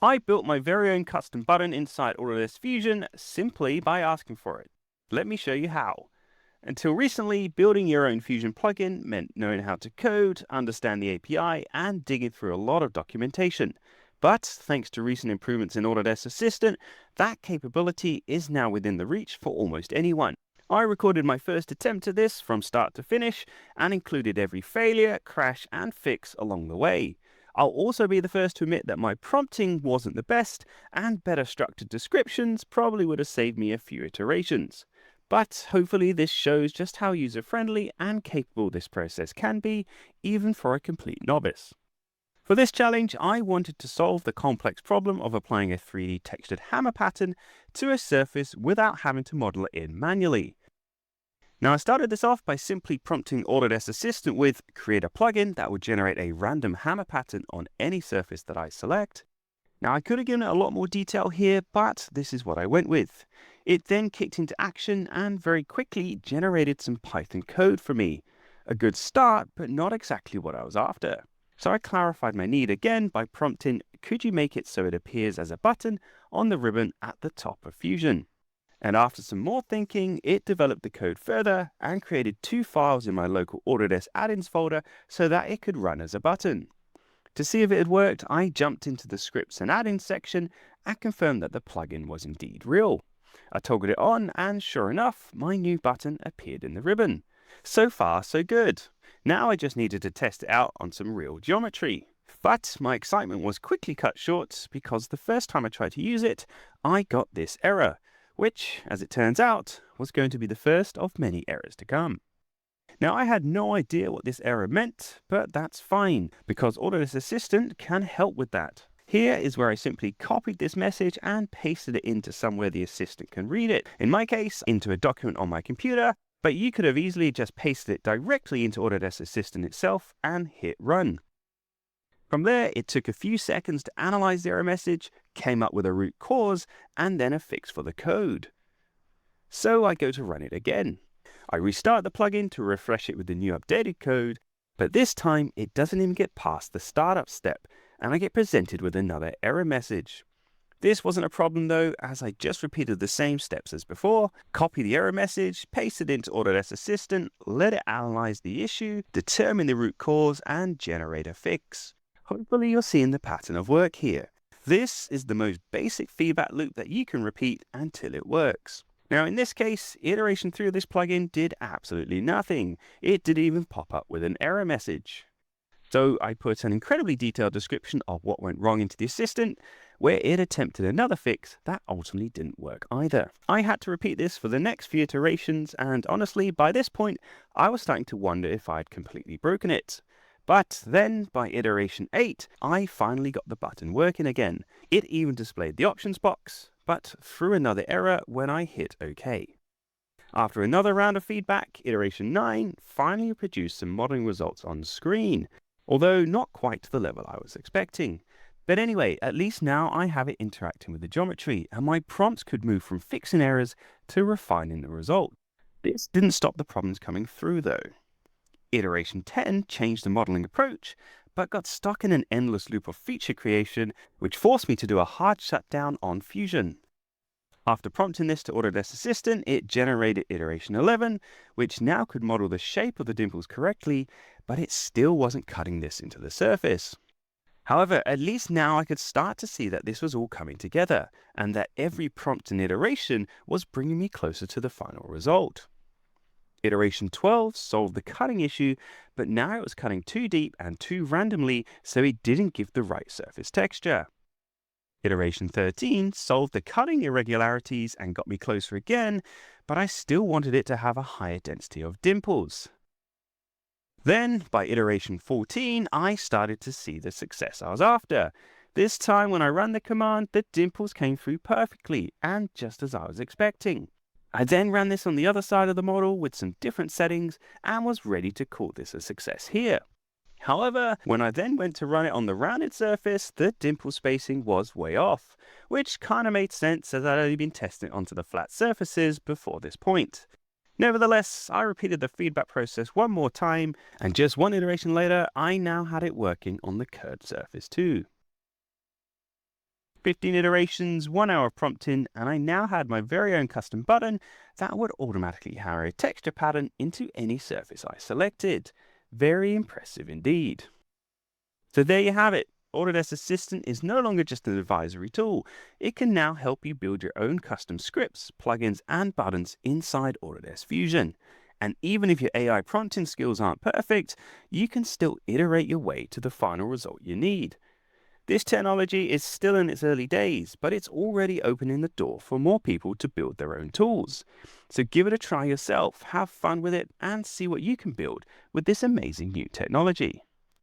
I built my very own custom button inside Autodesk Fusion simply by asking for it. Let me show you how. Until recently, building your own Fusion plugin meant knowing how to code, understand the API, and digging through a lot of documentation. But thanks to recent improvements in Autodesk Assistant, that capability is now within the reach for almost anyone. I recorded my first attempt at this from start to finish and included every failure, crash, and fix along the way. I'll also be the first to admit that my prompting wasn't the best, and better structured descriptions probably would have saved me a few iterations. But hopefully this shows just how user-friendly and capable this process can be, even for a complete novice. For this challenge, I wanted to solve the complex problem of applying a 3D textured hammer pattern to a surface without having to model it in manually. Now, I started this off by simply prompting Autodesk Assistant with create a plugin that would generate a random hammer pattern on any surface that I select. Now, I could have given it a lot more detail here, but this is what I went with. It then kicked into action and very quickly generated some Python code for me. A good start, but not exactly what I was after. So I clarified my need again by prompting, could you make it so it appears as a button on the ribbon at the top of Fusion? And after some more thinking, it developed the code further and created two files in my local Autodesk add-ins folder so that it could run as a button. To see if it had worked, I jumped into the scripts and add-ins section and confirmed that the plugin was indeed real. I toggled it on and sure enough, my new button appeared in the ribbon. So far, so good. Now I just needed to test it out on some real geometry. But my excitement was quickly cut short because the first time I tried to use it, I got this error, which, as it turns out, was going to be the first of many errors to come. Now, I had no idea what this error meant, but that's fine, because Autodesk Assistant can help with that. Here is where I simply copied this message and pasted it into somewhere the assistant can read it. In my case, into a document on my computer, but you could have easily just pasted it directly into Autodesk Assistant itself and hit run. From there, it took a few seconds to analyze the error message, came up with a root cause, and then a fix for the code. So I go to run it again. I restart the plugin to refresh it with the new updated code, but this time it doesn't even get past the startup step, and I get presented with another error message. This wasn't a problem though, as I just repeated the same steps as before, copy the error message, paste it into Autodesk Assistant, let it analyze the issue, determine the root cause, and generate a fix. Hopefully you're seeing the pattern of work here. This is the most basic feedback loop that you can repeat until it works. Now in this case, iteration 3 of this plugin did absolutely nothing. It didn't even pop up with an error message. So I put an incredibly detailed description of what went wrong into the assistant, where it attempted another fix that ultimately didn't work either. I had to repeat this for the next few iterations, and honestly, by this point, I was starting to wonder if I'd completely broken it. But then, by iteration 8, I finally got the button working again. It even displayed the options box, but threw another error when I hit OK. After another round of feedback, iteration 9 finally produced some modeling results on screen, although not quite to the level I was expecting. But anyway, at least now I have it interacting with the geometry, and my prompts could move from fixing errors to refining the result. This didn't stop the problems coming through though. Iteration 10 changed the modeling approach, but got stuck in an endless loop of feature creation, which forced me to do a hard shutdown on Fusion. After prompting this to Autodesk Assistant, it generated iteration 11, which now could model the shape of the dimples correctly, but it still wasn't cutting this into the surface. However, at least now I could start to see that this was all coming together, and that every prompt and iteration was bringing me closer to the final result. Iteration 12 solved the cutting issue, but now it was cutting too deep and too randomly, so it didn't give the right surface texture. Iteration 13 solved the cutting irregularities and got me closer again, but I still wanted it to have a higher density of dimples. Then, by iteration 14, I started to see the success I was after. This time when I ran the command, the dimples came through perfectly, and just as I was expecting. I then ran this on the other side of the model with some different settings and was ready to call this a success here. However, when I then went to run it on the rounded surface, the dimple spacing was way off, which kind of made sense as I'd only been testing it onto the flat surfaces before this point. Nevertheless, I repeated the feedback process one more time, and just one iteration later, I now had it working on the curved surface too. 15 iterations, 1 hour of prompting, and I now had my very own custom button that would automatically hammer a texture pattern into any surface I selected. Very impressive indeed. So there you have it. Autodesk Assistant is no longer just an advisory tool. It can now help you build your own custom scripts, plugins, and buttons inside Autodesk Fusion. And even if your AI prompting skills aren't perfect, you can still iterate your way to the final result you need. This technology is still in its early days, but it's already opening the door for more people to build their own tools. So give it a try yourself, have fun with it, and see what you can build with this amazing new technology.